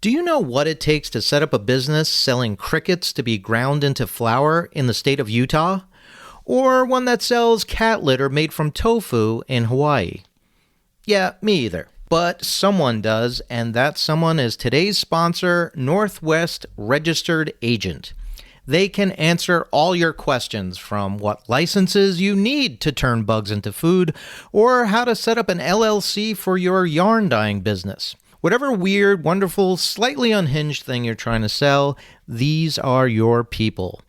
Do you know what it takes to set up a business selling crickets to be ground into flour in the state of Utah? Or one that sells cat litter made from tofu in Hawaii? Yeah, me either. But someone does, and that someone is today's sponsor, Northwest Registered Agent. They can answer all your questions, from what licenses you need to turn bugs into food, or how to set up an LLC for your yarn dyeing business. Whatever weird, wonderful, slightly unhinged thing you're trying to sell, these are your people.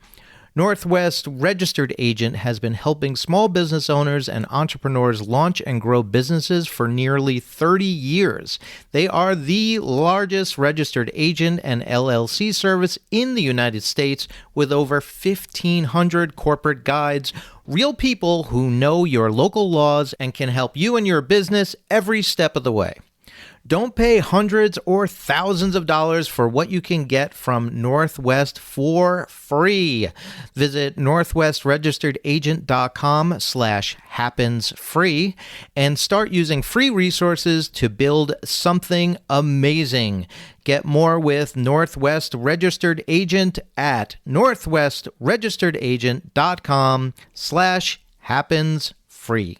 Northwest Registered Agent has been helping small business owners and entrepreneurs launch and grow businesses for nearly 30 years. They are the largest registered agent and LLC service in the United States, with over 1,500 corporate guides, real people who know your local laws and can help you and your business every step of the way. Don't pay hundreds or thousands of dollars for what you can get from Northwest for free. Visit northwestregisteredagent.com/happensfree and start using free resources to build something amazing. Get more with Northwest Registered Agent at northwestregisteredagent.com/happensfree.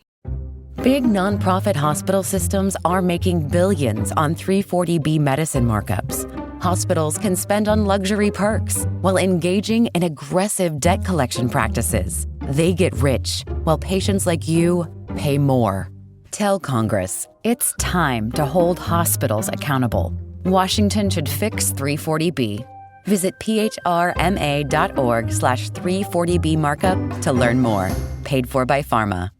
Big nonprofit hospital systems are making billions on 340B medicine markups. Hospitals can spend on luxury perks while engaging in aggressive debt collection practices. They get rich, while patients like you pay more. Tell Congress it's time to hold hospitals accountable. Washington should fix 340B. Visit phrma.org/340B markup to learn more. Paid for by pharma.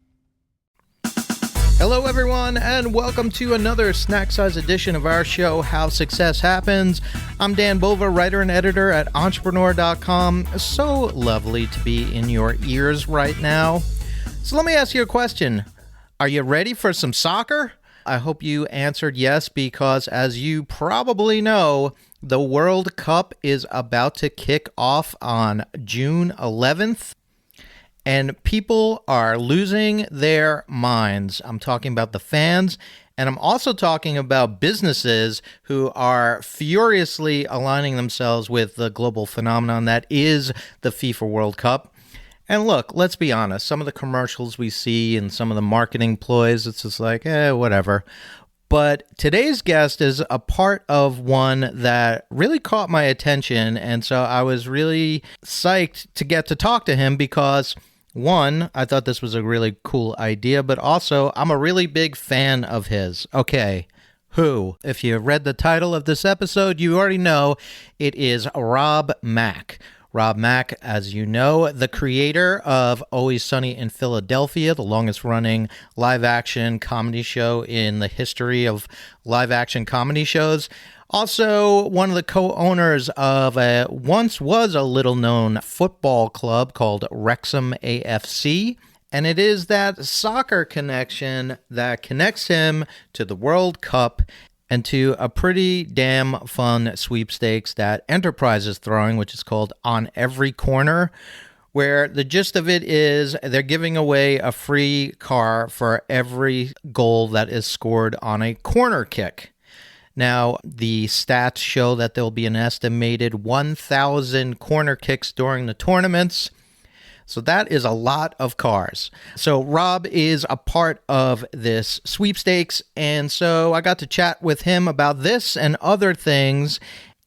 Hello, everyone, and welcome to another snack-size edition of our show, How Success Happens. I'm Dan Bova, writer and editor at Entrepreneur.com. So lovely to be in your ears right now. So let me ask you a question. Are you ready for some soccer? I hope you answered yes, because as you probably know, the World Cup is about to kick off on June 11th. And people are losing their minds. I'm talking about the fans, and I'm also talking about businesses who are furiously aligning themselves with the global phenomenon that is the FIFA World Cup. And look, let's be honest, some of the commercials we see and some of the marketing ploys, it's just like, whatever. But today's guest is a part of one that really caught my attention, and so I was really psyched to get to talk to him because, one, I thought this was a really cool idea, but also I'm a really big fan of his. Okay, who? If you read the title of this episode, you already know it is Rob Mack. Rob Mack, as you know, the creator of Always Sunny in Philadelphia, the longest-running live-action comedy show in the history of live-action comedy shows. Also, one of the co-owners of once was a little-known football club called Wrexham AFC, and it is that soccer connection that connects him to the World Cup and to a pretty damn fun sweepstakes that Enterprise is throwing, which is called On Every Corner, where the gist of it is they're giving away a free car for every goal that is scored on a corner kick. Now, the stats show that there'll be an estimated 1,000 corner kicks during the tournaments. So that is a lot of cars. So Rob is a part of this sweepstakes, and so I got to chat with him about this and other things.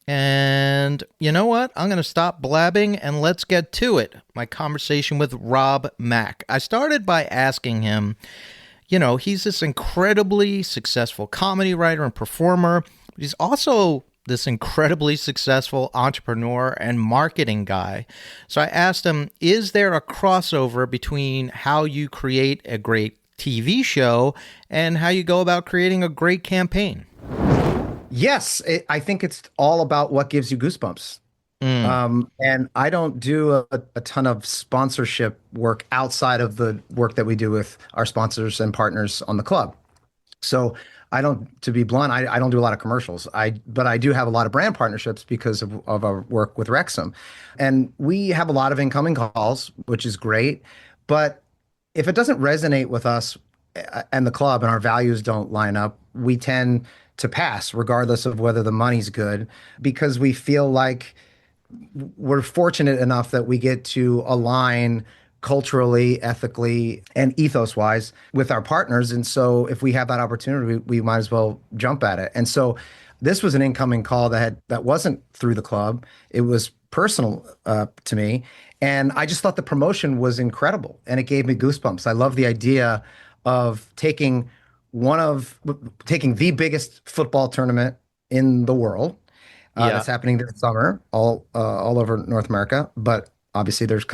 And you know what? I'm going to stop blabbing and let's get to it. My conversation with Rob Mack. I started by asking him, you know, he's this incredibly successful comedy writer and performer, but he's also this incredibly successful entrepreneur and marketing guy. So I asked him, is there a crossover between how you create a great TV show and how you go about creating a great campaign? Yes, I think it's all about what gives you goosebumps. And I don't do a ton of sponsorship work outside of the work that we do with our sponsors and partners on the club. So I don't, to be blunt, I don't do a lot of commercials. But I do have a lot of brand partnerships because of our work with Wrexham. And we have a lot of incoming calls, which is great. But if it doesn't resonate with us and the club and our values don't line up, we tend to pass, regardless of whether the money's good, because we feel like we're fortunate enough that we get to align culturally, ethically, and ethos wise with our partners. And so if we have that opportunity, we might as well jump at it. And so this was an incoming call that wasn't through the club. It was personal to me. And I just thought the promotion was incredible and it gave me goosebumps. I love the idea of taking the biggest football tournament in the world. That's happening this summer, all over North America. But obviously, there's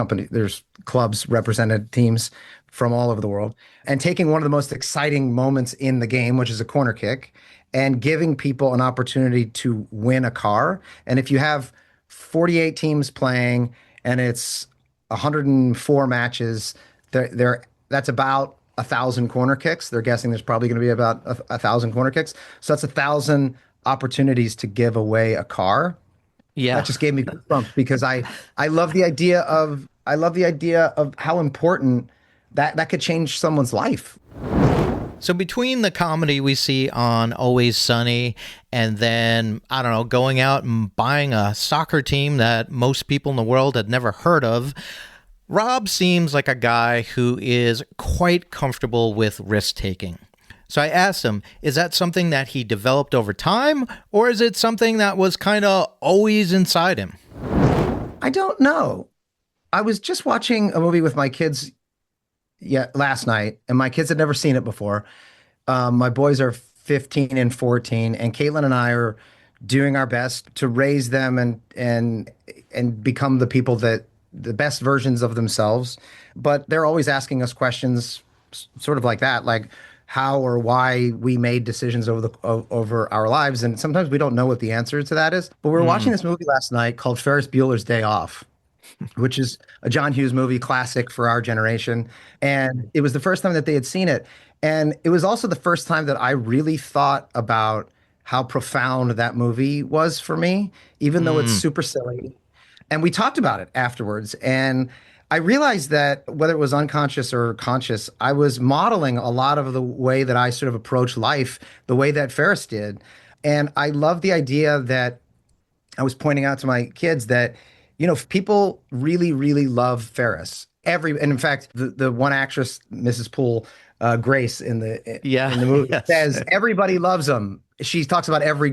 clubs, represented teams from all over the world, and taking one of the most exciting moments in the game, which is a corner kick, and giving people an opportunity to win a car. And if you have 48 teams playing, and it's 104 matches, that's about 1,000 corner kicks. They're guessing there's probably going to be about 1,000 corner kicks. So that's 1,000 opportunities to give away a car. Yeah. That just gave me goosebumps because I love the idea of how important that could change someone's life. So between the comedy we see on Always Sunny and then, I don't know, going out and buying a soccer team that most people in the world had never heard of, Rob seems like a guy who is quite comfortable with risk-taking. So I asked him, is that something that he developed over time, or is it something that was kind of always inside him? I don't know. I was just watching a movie with my kids last night, and my kids had never seen it before. My boys are 15 and 14, and Caitlin and I are doing our best to raise them and become the people that the best versions of themselves. But they're always asking us questions sort of like that, like how or why we made decisions over our lives. And sometimes we don't know what the answer to that is. But we were watching this movie last night called Ferris Bueller's Day Off, which is a John Hughes movie, classic for our generation. And it was the first time that they had seen it. And it was also the first time that I really thought about how profound that movie was for me, even though it's super silly. And we talked about it afterwards. And I realized that whether it was unconscious or conscious, I was modeling a lot of the way that I sort of approach life, the way that Ferris did. And I love the idea that I was pointing out to my kids that, people really, really love Ferris. And in fact, the one actress, Mrs. Poole, Grace in the movie, says everybody loves him. She talks about every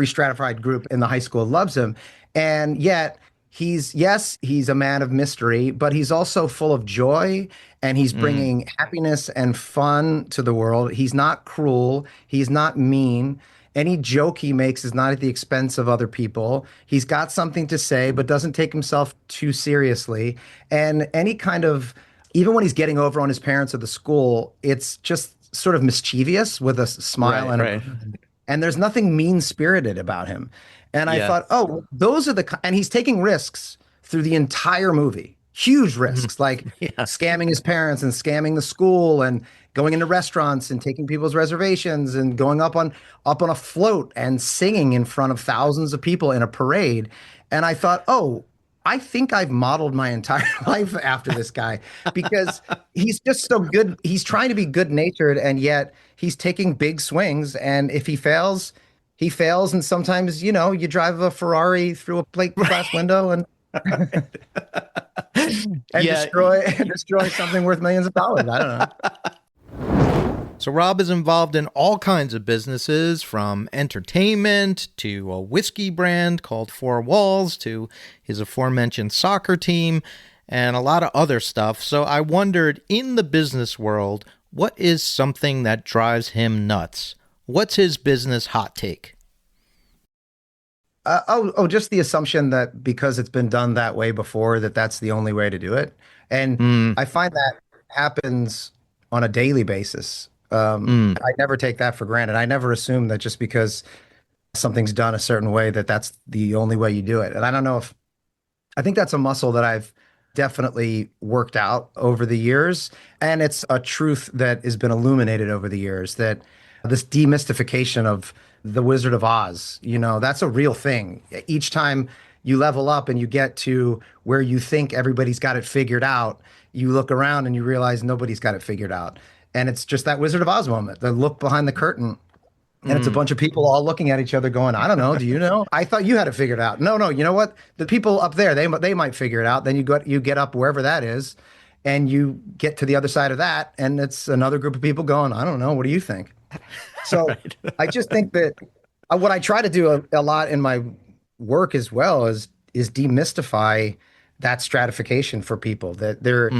stratified group in the high school loves him. And yet he's a man of mystery, but he's also full of joy, and he's bringing happiness and fun to the world. He's not cruel. He's not mean. Any joke he makes is not at the expense of other people. He's got something to say, but doesn't take himself too seriously. And even when he's getting over on his parents or the school, it's just sort of mischievous with a smile and there's nothing mean-spirited about him. And I thought, those are and he's taking risks through the entire movie, huge risks, like scamming his parents and scamming the school and going into restaurants and taking people's reservations and going up on a float and singing in front of thousands of people in a parade. And I thought, I think I've modeled my entire life after this guy because he's just so good. He's trying to be good-natured, and yet he's taking big swings. And if he fails, he fails. And sometimes, you drive a Ferrari through a plate glass window and destroy something worth millions of dollars. I don't know. So Rob is involved in all kinds of businesses, from entertainment to a whiskey brand called Four Walls to his aforementioned soccer team and a lot of other stuff. So I wondered, in the business world, what is something that drives him nuts? What's his business hot take? Just the assumption that because it's been done that way before, that's the only way to do it. And I find that happens on a daily basis. I never take that for granted. I never assume that just because something's done a certain way that's the only way you do it. And I think that's a muscle that I've definitely worked out over the years. And it's a truth that has been illuminated over the years, that this demystification of the Wizard of Oz, that's a real thing. Each time you level up and you get to where you think everybody's got it figured out, you look around and you realize nobody's got it figured out. And it's just that Wizard of Oz moment, the look behind the curtain. And it's a bunch of people all looking at each other going, I don't know. Do you know? I thought you had it figured out. No, you know what? The people up there, they might figure it out. Then you get up wherever that is and you get to the other side of that. And it's another group of people going, I don't know. What do you think? So right. I just think that what I try to do a lot in my work as well is demystify that stratification for people, that there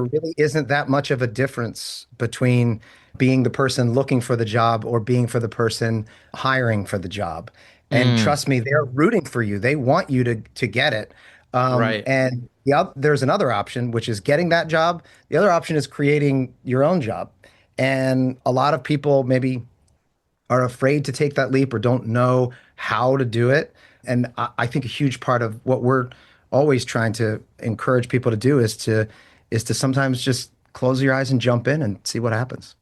really isn't that much of a difference between being the person looking for the job or being for the person hiring for the job. And trust me, they're rooting for you. They want you to get it. Right. And there's another option, which is getting that job. The other option is creating your own job. And a lot of people maybe are afraid to take that leap or don't know how to do it. And I think a huge part of what we're always trying to encourage people to do is to sometimes just close your eyes and jump in and see what happens.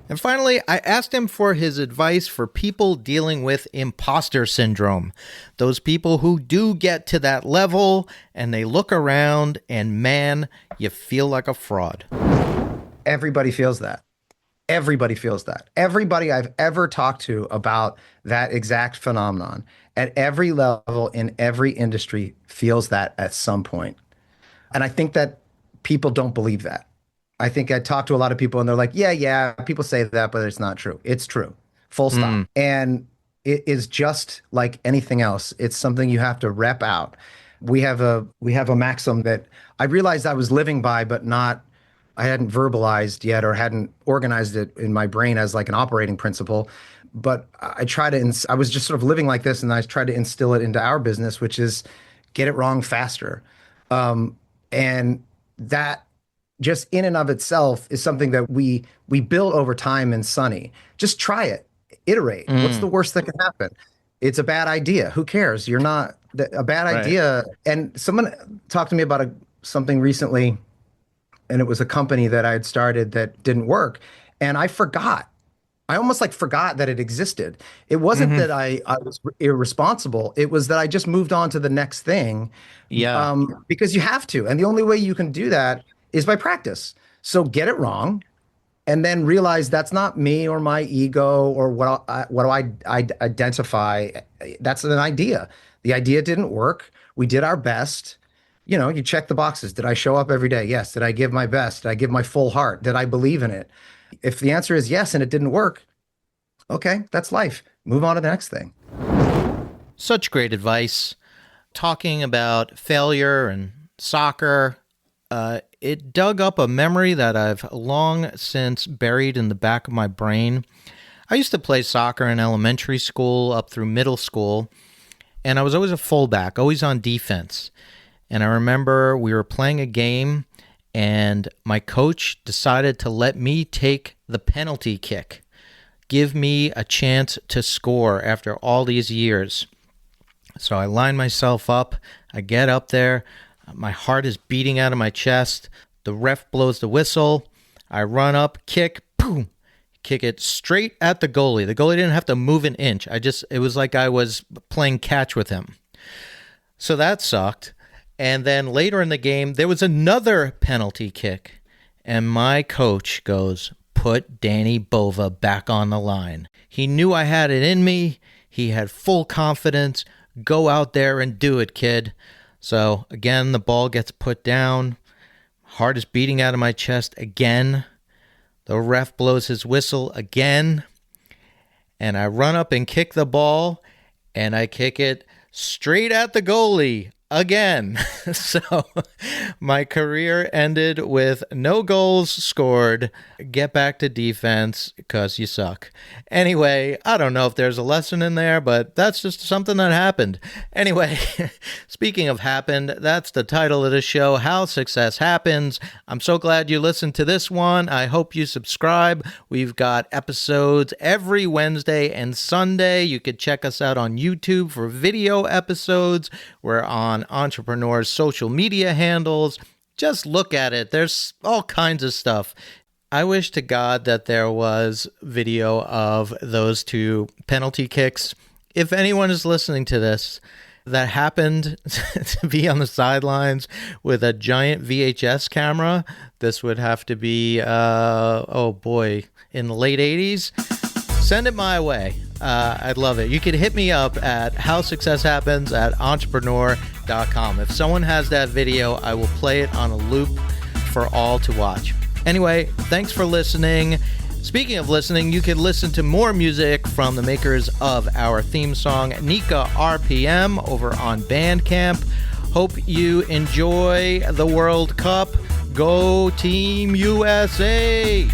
And finally, I asked him for his advice for people dealing with imposter syndrome. Those people who do get to that level and they look around and man, you feel like a fraud. Everybody feels that. Everybody feels that. Everybody I've ever talked to about that exact phenomenon at every level in every industry feels that at some point. And I think that people don't believe that. I think I talk to a lot of people and they're like, yeah, people say that, but it's not true. It's true. Full stop. And it is just like anything else. It's something you have to rep out. We have a maxim that I realized I was living by, but I hadn't verbalized yet or hadn't organized it in my brain as like an operating principle. But I was just sort of living like this, and I tried to instill it into our business, which is get it wrong faster. And that just in and of itself is something that we build over time in Sunny. Just try it, iterate. What's the worst that can happen? It's a bad idea. Who cares? You're not a bad idea. And someone talked to me about something recently, and it was a company that I had started that didn't work. And I forgot. I almost forgot that it existed. It wasn't that I was irresponsible. It was that I just moved on to the next thing. Yeah. Because you have to. And the only way you can do that is by practice. So get it wrong and then realize that's not me or my ego or what do I identify. That's an idea. The idea didn't work. We did our best. You check the boxes. Did I show up every day? Yes. Did I give my best? Did I give my full heart? Did I believe in it? If the answer is yes and it didn't work, okay, that's life. Move on to the next thing. Such great advice. Talking about failure and soccer, it dug up a memory that I've long since buried in the back of my brain. I used to play soccer in elementary school up through middle school, and I was always a fullback, always on defense. And I remember we were playing a game, and my coach decided to let me take the penalty kick, give me a chance to score after all these years. So I line myself up, I get up there, my heart is beating out of my chest, the ref blows the whistle, I run up, kick, boom, kick it straight at the goalie. The goalie didn't have to move an inch. It was like I was playing catch with him. So that sucked. And then later in the game, there was another penalty kick. And my coach goes, put Danny Bova back on the line. He knew I had it in me. He had full confidence. Go out there and do it, kid. So again, the ball gets put down. Heart is beating out of my chest again. The ref blows his whistle again. And I run up and kick the ball. And I kick it straight at the goalie. Again. So my career ended with no goals scored. Get back to defense because you suck. Anyway, I don't know if there's a lesson in there, but that's just something that happened. Anyway, speaking of happened, that's the title of the show, How Success Happens. I'm so glad you listened to this one. I hope you subscribe. We've got episodes every Wednesday and Sunday. You could check us out on YouTube for video episodes. We're on Entrepreneur's social media handles. Just look at it. There's all kinds of stuff. I wish to God that there was video of those two penalty kicks. If anyone is listening to this that happened to be on the sidelines with a giant VHS camera, this would have to be, in the late 80s. Send it my way. I'd love it. You can hit me up at howsuccesshappens@entrepreneur.com. If someone has that video, I will play it on a loop for all to watch. Anyway, thanks for listening. Speaking of listening, you can listen to more music from the makers of our theme song, Nika RPM, over on Bandcamp. Hope you enjoy the World Cup. Go Team USA!